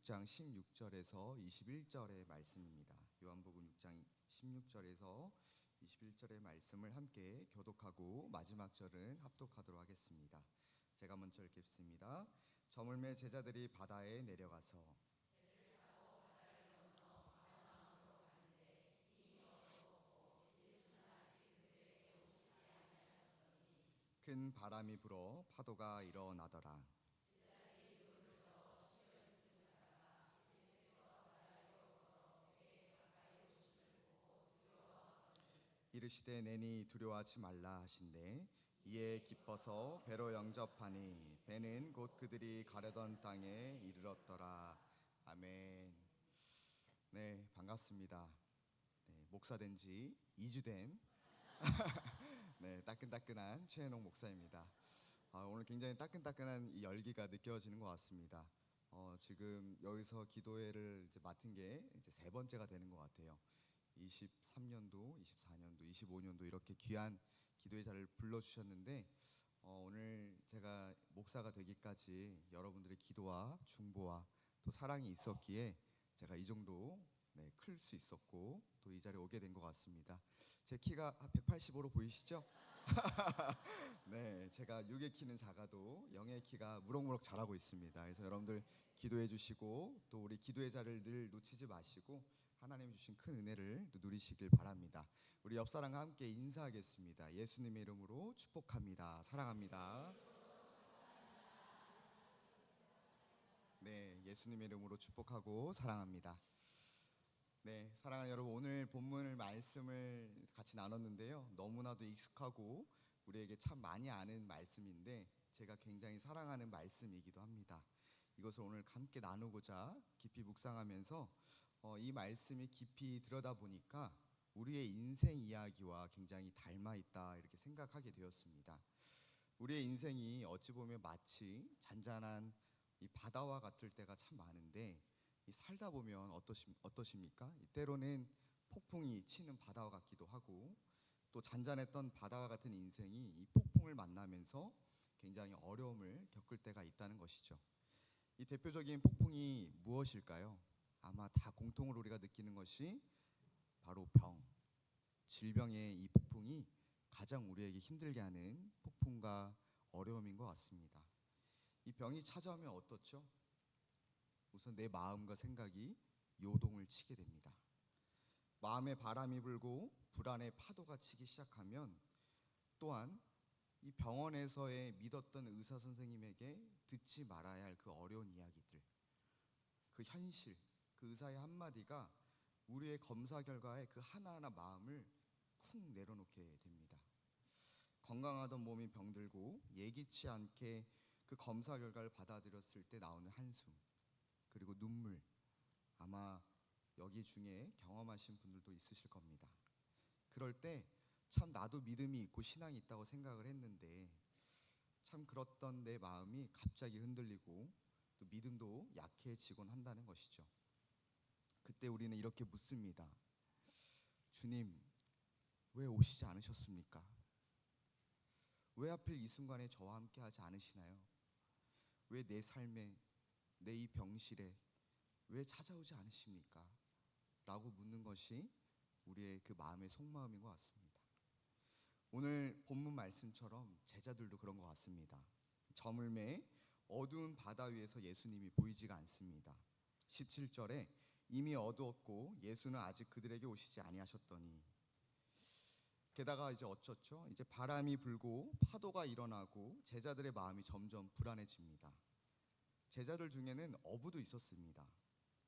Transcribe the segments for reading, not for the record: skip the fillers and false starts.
6장 16절에서 21절의 말씀입니다. 요한복음 6장 16절에서 21절의 말씀을 함께 교독하고 마지막 절은 합독하도록 하겠습니다. 제가 먼저 읽겠습니다. 저물매 제자들이 바다에 내려가서 큰 바람이 불어 파도가 일어나더라. 이르시되 내니 두려워하지 말라 하신대 이에 기뻐서 배로 영접하니 배는 곧 그들이 가려던 땅에 이르렀더라. 아멘. 네, 반갑습니다. 네, 목사 된 지 2주 된 네, 따끈따끈한 최현옥 목사입니다. 오늘 굉장히 따끈따끈한 이 열기가 느껴지는 것 같습니다. 지금 여기서 기도회를 이제 맡은 게 이제 세 번째가 되는 것 같아요. 23년도, 24년도, 25년도 이렇게 귀한 기도의 자를 불러주셨는데 오늘 제가 목사가 되기까지 여러분들의 기도와 중보와 또 사랑이 있었기에 제가 이 정도 클 수 있었고 또 이 자리에 오게 된 것 같습니다. 제 키가 185로 보이시죠? 네, 제가 육의 키는 작아도 영의 키가 무럭무럭 자라고 있습니다. 그래서 여러분들 기도해 주시고 또 우리 기도의 자를 늘 놓치지 마시고 하나님 주신 큰 은혜를 누리시길 바랍니다. 우리 옆 사람과 함께 인사하겠습니다. 예수님의 이름으로 축복합니다. 사랑합니다. 네, 예수님의 이름으로 축복하고 사랑합니다. 네, 사랑하는 여러분, 오늘 본문을 말씀을 같이 나눴는데요. 너무나도 익숙하고 우리에게 참 많이 아는 말씀인데 제가 굉장히 사랑하는 말씀이기도 합니다. 이것을 오늘 함께 나누고자 깊이 묵상하면서 이 말씀이 깊이 들여다보니까 우리의 인생 이야기와 굉장히 닮아 있다 이렇게 생각하게 되었습니다. 우리의 인생이 어찌 보면 마치 잔잔한 이 바다와 같을 때가 참 많은데 이 살다 보면 어떠십니까? 때로는 폭풍이 치는 바다와 같기도 하고 또 잔잔했던 바다와 같은 인생이 이 폭풍을 만나면서 굉장히 어려움을 겪을 때가 있다는 것이죠. 이 대표적인 폭풍이 무엇일까요? 아마 다 공통으로 우리가 느끼는 것이 바로 질병의 이 폭풍이 가장 우리에게 힘들게 하는 폭풍과 어려움인 것 같습니다. 이 병이 찾아오면 어떻죠? 우선 내 마음과 생각이 요동을 치게 됩니다. 마음에 바람이 불고 불안의 파도가 치기 시작하면 또한 이 병원에서의 믿었던 의사 선생님에게 듣지 말아야 할 그 어려운 이야기들, 그 현실, 그 의사의 한마디가 우리의 검사 결과에 그 하나하나 마음을 쿵 내려놓게 됩니다. 건강하던 몸이 병들고 예기치 않게 그 검사 결과를 받아들였을 때 나오는 한숨 그리고 눈물, 아마 여기 중에 경험하신 분들도 있으실 겁니다. 그럴 때 참 나도 믿음이 있고 신앙이 있다고 생각을 했는데 참 그렇던 내 마음이 갑자기 흔들리고 또 믿음도 약해지곤 한다는 것이죠. 그때 우리는 이렇게 묻습니다. 주님, 왜 오시지 않으셨습니까? 왜 하필 이 순간에 저와 함께 하지 않으시나요? 왜 내 삶에, 내 이 병실에 왜 찾아오지 않으십니까? 라고 묻는 것이 우리의 그 마음의 속마음인 것 같습니다. 오늘 본문 말씀처럼 제자들도 그런 것 같습니다. 저물매 어두운 바다 위에서 예수님이 보이지가 않습니다. 17절에 이미 어두웠고 예수는 아직 그들에게 오시지 아니하셨더니 게다가 이제 어쩌죠? 이제 바람이 불고 파도가 일어나고 제자들의 마음이 점점 불안해집니다. 제자들 중에는 어부도 있었습니다.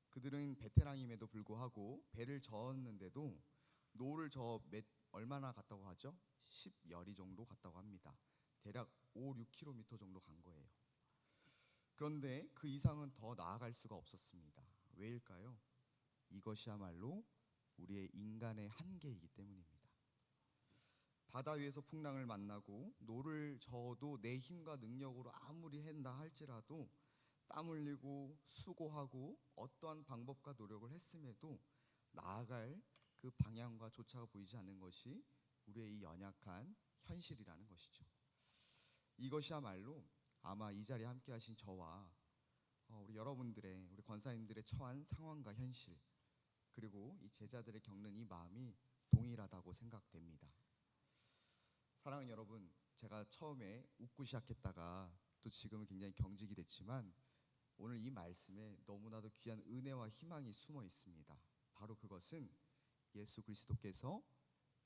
그들은 베테랑임에도 불구하고 배를 저었는데도 노를 얼마나 갔다고 하죠? 10여리 정도 갔다고 합니다. 대략 5-6km 정도 간 거예요. 그런데 그 이상은 더 나아갈 수가 없었습니다. 왜일까요? 이것이야말로 우리의 인간의 한계이기 때문입니다. 바다 위에서 풍랑을 만나고 노를 저어도 내 힘과 능력으로 아무리 한다 할지라도 땀 흘리고 수고하고 어떠한 방법과 노력을 했음에도 나아갈 그 방향과 조차가 보이지 않는 것이 우리의 이 연약한 현실이라는 것이죠. 이것이야말로 아마 이 자리에 함께 하신 저와 우리 여러분들의, 우리 권사님들의 처한 상황과 현실, 그리고 이 제자들의 겪는 이 마음이 동일하다고 생각됩니다. 사랑하는 여러분, 제가 처음에 웃고 시작했다가 또 지금은 굉장히 경직이 됐지만 오늘 이 말씀에 너무나도 귀한 은혜와 희망이 숨어 있습니다. 바로 그것은 예수 그리스도께서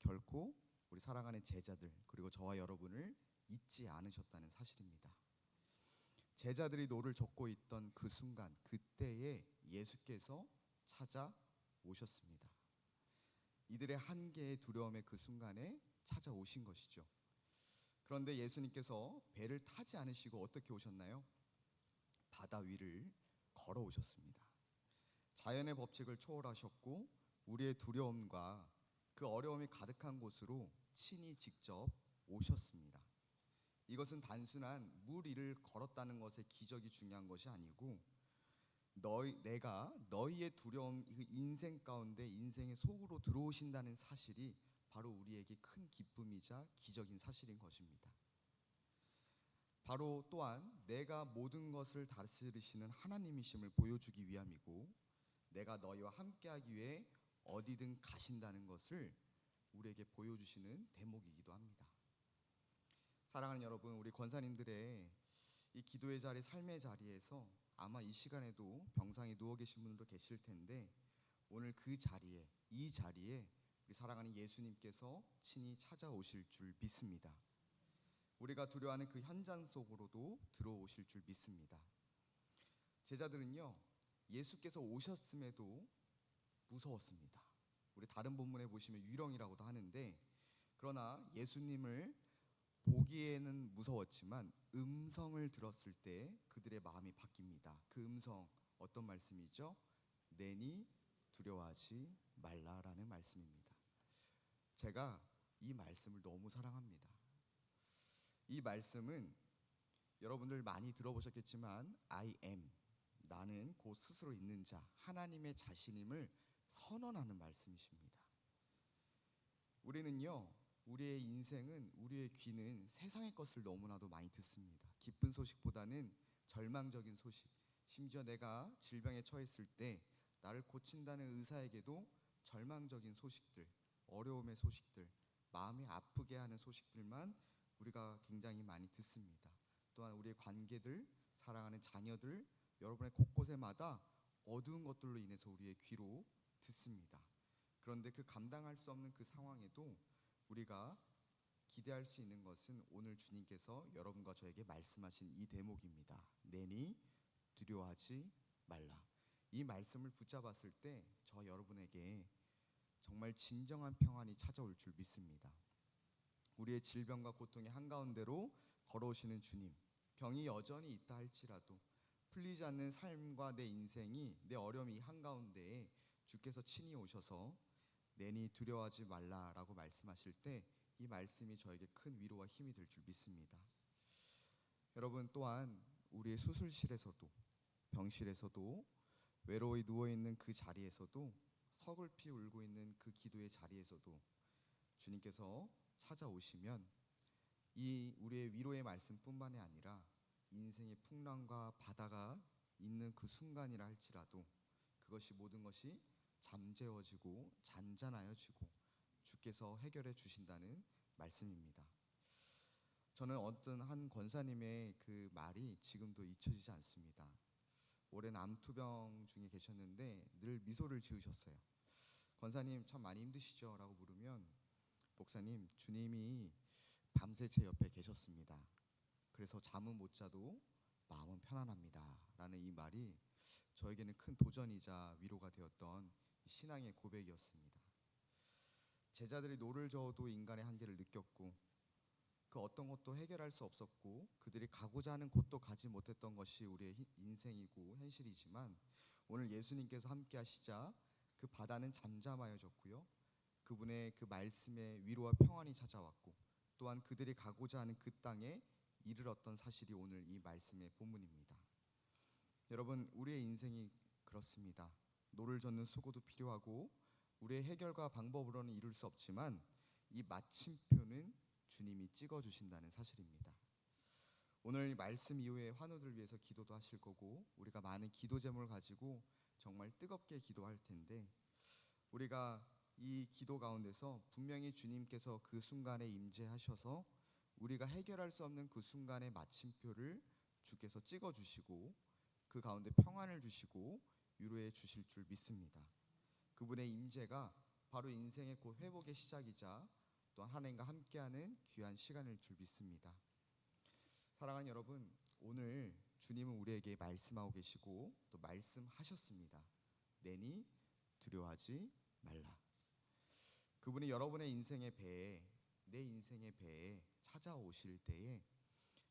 결코 우리 사랑하는 제자들 그리고 저와 여러분을 잊지 않으셨다는 사실입니다. 제자들이 노를 젓고 있던 그 순간, 그때에 예수께서 찾아오셨습니다. 이들의 한계의 두려움의 그 순간에 찾아오신 것이죠. 그런데 예수님께서 배를 타지 않으시고 어떻게 오셨나요? 바다 위를 걸어오셨습니다. 자연의 법칙을 초월하셨고 우리의 두려움과 그 어려움이 가득한 곳으로 친히 직접 오셨습니다. 이것은 단순한 물 위를 걸었다는 것의 기적이 중요한 것이 아니고 내가 너희의 두려움, 그 인생 가운데 인생의 속으로 들어오신다는 사실이 바로 우리에게 큰 기쁨이자 기적인 사실인 것입니다. 바로 또한 내가 모든 것을 다스리시는 하나님이심을 보여주기 위함이고 내가 너희와 함께하기 위해 어디든 가신다는 것을 우리에게 보여주시는 대목이기도 합니다. 사랑하는 여러분, 우리 권사님들의 이 기도의 자리, 삶의 자리에서 아마 이 시간에도 병상에 누워 계신 분들도 계실 텐데 오늘 그 자리에, 이 자리에 우리 사랑하는 예수님께서 친히 찾아오실 줄 믿습니다. 우리가 두려워하는 그 현장 속으로도 들어오실 줄 믿습니다. 제자들은요, 예수께서 오셨음에도 무서웠습니다. 우리 다른 본문에 보시면 유령이라고도 하는데, 그러나 예수님을 보기에는 무서웠지만 음성을 들었을 때 그들의 마음이 바뀝니다. 그 음성 어떤 말씀이죠? 내니 두려워하지 말라라는 말씀입니다. 제가 이 말씀을 너무 사랑합니다. 이 말씀은 여러분들 많이 들어보셨겠지만 I am, 나는 곧 스스로 있는 자, 하나님의 자신임을 선언하는 말씀이십니다. 우리는요, 우리의 인생은, 우리의 귀는 세상의 것을 너무나도 많이 듣습니다. 기쁜 소식보다는 절망적인 소식, 심지어 내가 질병에 처했을 때 나를 고친다는 의사에게도 절망적인 소식들, 어려움의 소식들, 마음이 아프게 하는 소식들만 우리가 굉장히 많이 듣습니다. 또한 우리의 관계들, 사랑하는 자녀들, 여러분의 곳곳에마다 어두운 것들로 인해서 우리의 귀로 듣습니다. 그런데 그 감당할 수 없는 그 상황에도 우리가 기대할 수 있는 것은 오늘 주님께서 여러분과 저에게 말씀하신 이 대목입니다. 내니 두려워하지 말라. 이 말씀을 붙잡았을 때 저 여러분에게 정말 진정한 평안이 찾아올 줄 믿습니다. 우리의 질병과 고통의 한가운데로 걸어오시는 주님, 병이 여전히 있다 할지라도 풀리지 않는 삶과 내 인생이, 내 어려움이 한가운데에 주께서 친히 오셔서 내니 두려워하지 말라라고 말씀하실 때 이 말씀이 저에게 큰 위로와 힘이 될 줄 믿습니다. 여러분, 또한 우리의 수술실에서도, 병실에서도, 외로이 누워있는 그 자리에서도, 서글피 울고 있는 그 기도의 자리에서도 주님께서 찾아오시면 이 우리의 위로의 말씀뿐만이 아니라 인생의 풍랑과 바다가 있는 그 순간이라 할지라도 그것이 모든 것이 잠재워지고 잔잔하여지고 주께서 해결해 주신다는 말씀입니다. 저는 어떤 한 권사님의 그 말이 지금도 잊혀지지 않습니다. 오랜 암투병 중에 계셨는데 늘 미소를 지으셨어요. 권사님 참 많이 힘드시죠? 라고 물으면 목사님, 주님이 밤새 제 옆에 계셨습니다. 그래서 잠은 못 자도 마음은 편안합니다 라는 이 말이 저에게는 큰 도전이자 위로가 되었던 신앙의 고백이었습니다. 제자들이 노를 저어도 인간의 한계를 느꼈고 그 어떤 것도 해결할 수 없었고 그들이 가고자 하는 곳도 가지 못했던 것이 우리의 인생이고 현실이지만 오늘 예수님께서 함께 하시자 그 바다는 잠잠하여졌고요, 그분의 그 말씀에 위로와 평안이 찾아왔고 또한 그들이 가고자 하는 그 땅에 이르렀던 사실이 오늘 이 말씀의 본문입니다. 여러분, 우리의 인생이 그렇습니다. 노를 젓는 수고도 필요하고 우리의 해결과 방법으로는 이룰 수 없지만 이 마침표는 주님이 찍어주신다는 사실입니다. 오늘 말씀 이후에 환우들 위해서 기도도 하실 거고 우리가 많은 기도 제목을 가지고 정말 뜨겁게 기도할 텐데 우리가 이 기도 가운데서 분명히 주님께서 그 순간에 임재하셔서 우리가 해결할 수 없는 그 순간의 마침표를 주께서 찍어주시고 그 가운데 평안을 주시고 위로해 주실 줄 믿습니다. 그분의 임재가 바로 인생의 곧 회복의 시작이자 또한 하나님과 함께하는 귀한 시간일 줄 믿습니다. 사랑하는 여러분, 오늘 주님은 우리에게 말씀하고 계시고 또 말씀하셨습니다. 내니 두려워하지 말라. 그분이 여러분의 인생의 배에, 내 인생의 배에 찾아오실 때에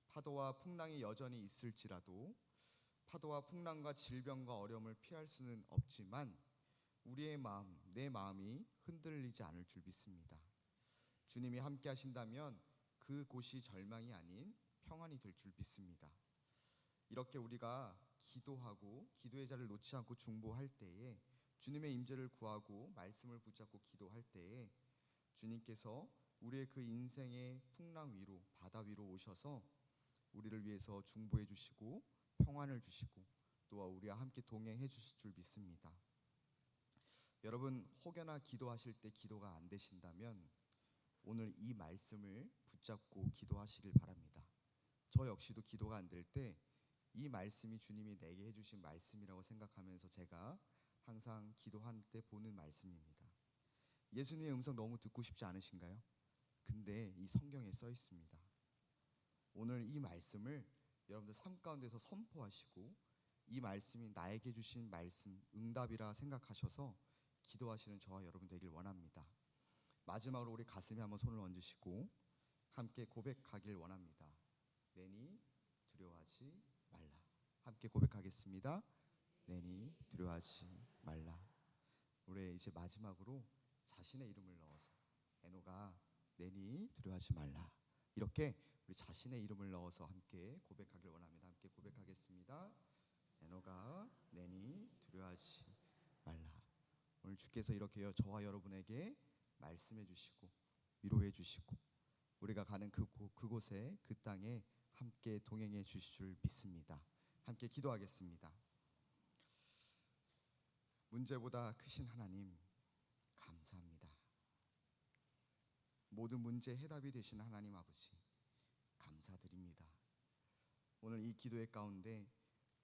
파도와 풍랑이 여전히 있을지라도 파도와 풍랑과 질병과 어려움을 피할 수는 없지만 우리의 마음, 내 마음이 흔들리지 않을 줄 믿습니다. 주님이 함께 하신다면 그곳이 절망이 아닌 평안이 될 줄 믿습니다. 이렇게 우리가 기도하고 기도의 자리를 놓지 않고 중보할 때에 주님의 임재를 구하고 말씀을 붙잡고 기도할 때에 주님께서 우리의 그 인생의 풍랑 위로 바다 위로 오셔서 우리를 위해서 중보해 주시고 평안을 주시고 또한 우리와 함께 동행해 주실 줄 믿습니다. 여러분 혹여나 기도하실 때 기도가 안 되신다면 오늘 이 말씀을 붙잡고 기도하시길 바랍니다. 저 역시도 기도가 안 될 때 이 말씀이 주님이 내게 해주신 말씀이라고 생각하면서 제가 항상 기도할 때 보는 말씀입니다. 예수님의 음성 너무 듣고 싶지 않으신가요? 근데 이 성경에 써 있습니다. 오늘 이 말씀을 여러분들 삶 가운데서 선포하시고 이 말씀이 나에게 주신 말씀 응답이라 생각하셔서 기도하시는 저와 여러분 되길 원합니다. 마지막으로 우리 가슴에 한번 손을 얹으시고 함께 고백하길 원합니다. 내니 두려워하지 말라. 함께 고백하겠습니다. 내니 두려워하지 말라. 우리 이제 마지막으로 자신의 이름을 넣어서 에노가 내니 두려워하지 말라. 이렇게 우리 자신의 이름을 넣어서 함께 고백하길 원합니다. 함께 고백하겠습니다. 에노가 내니 두려워하지 말라. 오늘 주께서 이렇게 저와 여러분에게 말씀해 주시고 위로해 주시고 우리가 가는 그곳에 그 땅에 함께 동행해 주실 줄 믿습니다. 함께 기도하겠습니다. 문제보다 크신 하나님 감사합니다. 모든 문제 해답이 되시는 하나님 아버지 감사드립니다. 오늘 이 기도의 가운데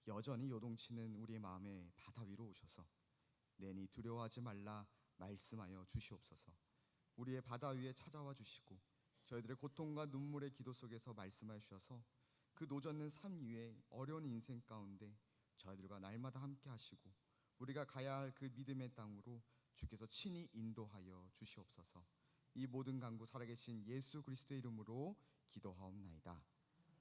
여전히 요동치는 우리의 마음에 바다 위로 오셔서 내니 두려워하지 말라 말씀하여 주시옵소서. 우리의 바다 위에 찾아와 주시고 저희들의 고통과 눈물의 기도 속에서 말씀하여 주셔서 그 노젓는 삶 위에 어려운 인생 가운데 저희들과 날마다 함께 하시고 우리가 가야 할 그 믿음의 땅으로 주께서 친히 인도하여 주시옵소서. 이 모든 간구 살아계신 예수 그리스도의 이름으로 기도하옵나이다.